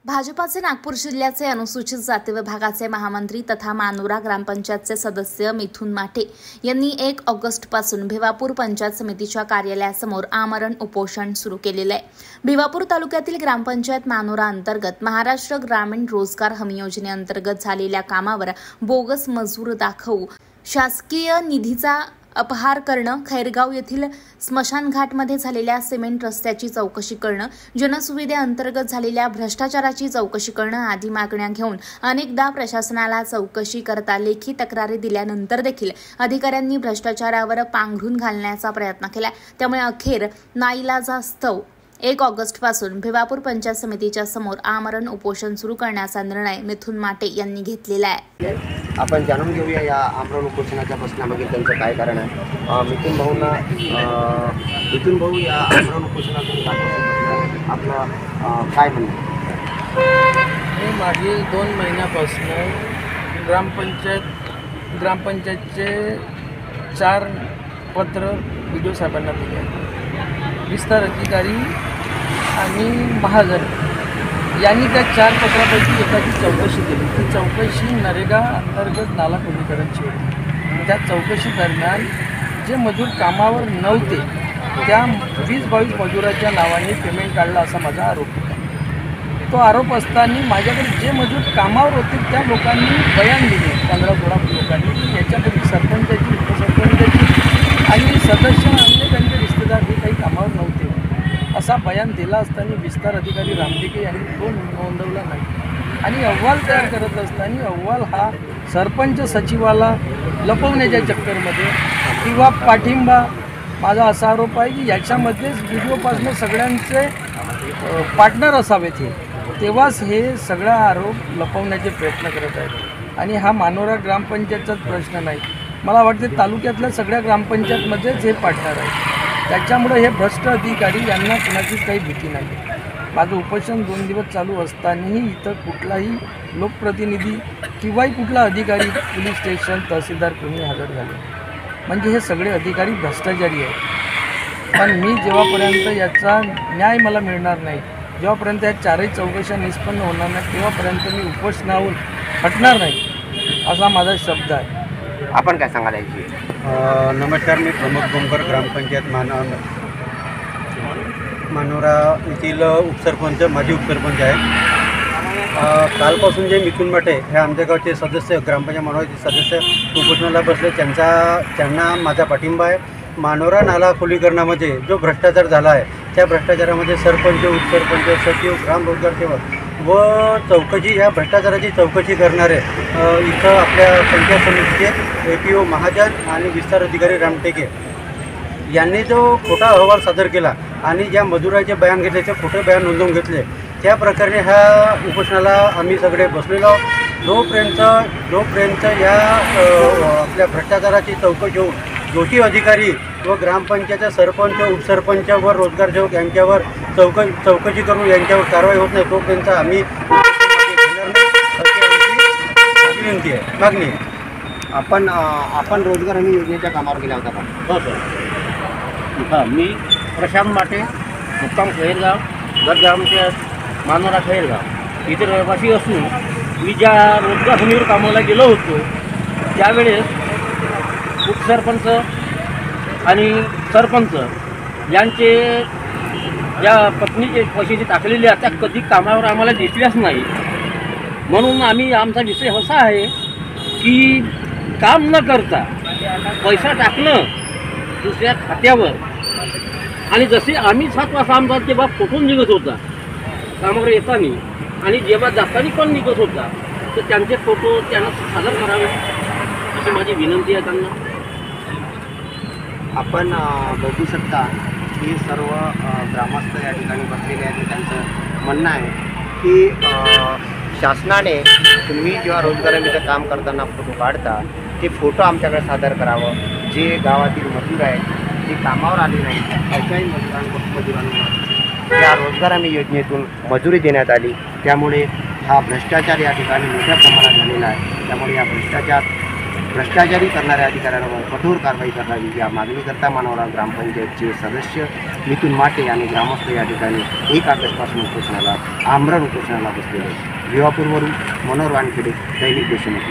भाजपाचे नागपूर जिल्ह्याचे अनुसूचित जाती विभागाचे महामंत्री तथा मानोरा ग्रामपंचायतचे सदस्य मिथुन माटे यांनी 1 ऑगस्टपासून भिवापूर पंचायत समितीच्या कार्यालयासमोर आमरण उपोषण सुरू केलेले आहे। भिवापूर तालुक्यातील ग्रामपंचायत मानोरा अंतर्गत महाराष्ट्र ग्रामीण रोजगार हमी योजनेअंतर्गत झालेल्या कामावर बोगस मजूर दाखवू शासकीय निधीचा अपहार करणं, खैरगाव येथील स्मशानघाटमध्ये झालेल्या सिमेंट रस्त्याची चौकशी करणं, जनसुविधेअंतर्गत झालेल्या भ्रष्टाचाराची चौकशी करणं आदी मागण्या घेऊन अनेकदा प्रशासनाला चौकशी करता लेखी तक्रारी दिल्यानंतर देखील अधिकाऱ्यांनी भ्रष्टाचारावर पांघरून घालण्याचा प्रयत्न केला। त्यामुळे अखेर नाईलाजास्तव 1 ऑगस्टपासून भिवापूर पंचायत समितीच्या समोर आमरण उपोषण सुरू करण्याचा निर्णय मिथुन माटे यांनी घेतलेला आहे। आपण जाणून घेऊया या आमरण उपोषणाच्या प्रश्नामागे त्यांचं काय कारण आहे। मिथुन भाऊ या आमरण उपोषणातून आपलं काय म्हणणं? मागील 2 महिन्यापासून ग्रामपंचायतचे 4 पत्र BDO साहेबांना दिले आहेत। विस्तार अधिकारी आणि महाजन यांनी त्या 4 पत्रापैकी एकाची चौकशी केली। ती चौकशी नरेगा अंतर्गत नाला खोलीकरणची होती। त्या चौकशी दरम्यान जे मजूर कामावर नव्हते त्या 20-22 मजुराच्या नावाने पेमेंट काढलं असा माझा आरोप होता। तो आरोप असताना माझ्याकडे जे मजूर कामावर होते त्या लोकांनी बयान दिले, 15-16 लोकांनी, की याच्यापैकी सरपंचाची, उपसरपंचाची आणि सदस्य अन्य त्यांचे रिश्तेदार हे काही कामावर नव्हते असा बयान दिला असताना विस्तार अधिकारी रामटेके यांनी तो नोंदवला नाही आणि अहवाल तयार करत असताना अहवाल हा सरपंच सचिवाला लपवण्याच्या चक्करमध्ये किंवा पाठिंबा, माझा असा आरोप आहे की याच्यामध्येच BDOपासून सगळ्यांचे पार्टनर असावेत तेव्हाच हे सगळा आरोप लपवण्याचे प्रयत्न करत आहेत। आणि हा मानोरा ग्रामपंचायतचाच प्रश्न नाही, मला वाटते तालुक्यातल्या सगळ्या ग्रामपंचायतमध्येच हे पार्टनर आहे। त्याच्यामुळे हे भ्रष्ट अधिकारी यांना कुणाचीच काही भीती नाही। माझं उपोषण 2 दिवस चालू असतानाही इथं कुठलाही लोकप्रतिनिधी किंवा कुठला अधिकारी, पोलीस स्टेशन, तहसीलदार कोणी हजर झाले, म्हणजे हे सगळे अधिकारी भ्रष्टाचारी आहेत। पण मी जेव्हापर्यंत याचा न्याय मला मिळणार नाही, जेव्हापर्यंत या 4ही चौकशा निष्पन्न होणार नाही, तेव्हापर्यंत मी उपोषणाहून हटणार नाही असा माझा शब्द आहे। आपण काय सांगाल याची? नमस्कार, मी प्रमोद गोमकर, ग्रामपंचायत मानोरा येथील उपसरपंच, माजी उपसरपंच आहे। कालपासून जे मिथुन माटे हे आमच्या गावचे सदस्य, ग्रामपंचायत मानोराचे सदस्य उपोषणाला बसले, त्यांना माझा पाठिंबा आहे। मानोरा नाला खोलीकरणामध्ये जो भ्रष्टाचार झाला आहे त्या भ्रष्टाचारामध्ये सरपंच, उपसरपंच, सचिव, ग्राम रोजगार सेवक व चौकशी, या भ्रष्टाचाराची चौकशी करणारे इथं आपल्या पंचायत समितीचे APO महाजन आणि विस्तार अधिकारी रामटेके यांनी जो खोटा अहवाल सादर केला आणि ज्या मजुराचे बयान घेतले ते खोटे बयान नोंदवून घेतले, त्या प्रकारे ह्या उपोषणाला आम्ही सगळे बसलेलो आहोत। जोपर्यंत या आपल्या भ्रष्टाचाराची चौकशी होऊन दोषी अधिकारी व ग्रामपंचायतच्या सरपंच, उपसरपंच व रोजगार सेवक यांच्यावर चौकशी करून यांच्यावर कारवाई होत नाही तोपर्यंत आम्ही विनंती आहे, मागणी आहे। आपण रोजगार हमी योजनेच्या कामावर गेला होता का? हो सर, हां, मी प्रशांत माटे, मुक्काम खैरगाव, गटग्रामपंचायत मानोरा खैरगाव इथे रहिवासी असून मी ज्या रोजगार हमीवर कामाला गेलो होतो त्यावेळेस उपसरपंच आणि सरपंच यांचे ज्या पत्नीचे पैशाचे टाकलेले आहेत त्या कधी कामावर आम्हाला दिसल्याच नाही। म्हणून आमचा विषय असा आहे की काम न करता पैसा टाकणं दुसऱ्या खात्यावर, आणि जसे आम्ही 7 वाजता आमचा तेव्हा फोटून निघत होता कामावर येताना, आणि जेव्हा जाताना पण निघत होता, तर त्यांचे फोटो त्यांना सादर करावे अशी माझी विनंती आहे त्यांना। आपण बघू शकता की सर्व ग्रामस्थ या ठिकाणी बसलेले आहेत। त्यांचं म्हणणं आहे की शासनाने तुम्ही जेव्हा रोजगार हमीचं काम करताना फोटो काढता ते फोटो आमच्याकडे सादर करावं। जे गावातील मजूर आहेत, जे कामावर आले नाही अशाही मजुरांना या रोजगार हमी योजनेतून मजुरी देण्यात आली, त्यामुळे हा भ्रष्टाचार या ठिकाणी मोठ्या प्रमाणात झालेला आहे। त्यामुळे या भ्रष्टाचार भ्रष्टाचारी करणाऱ्या अधिकाऱ्यांवर कठोर कारवाई करावी या मागणीकरता मानोरा ग्रामपंचायतचे सदस्य मिथुन माटे आणि ग्रामस्थ या ठिकाणी 1 ऑगस्टपासून आमरण उपोषणाला बसलेले. भिवापूरवरून मनोहर वानखेडे, दैनिक देशमुख.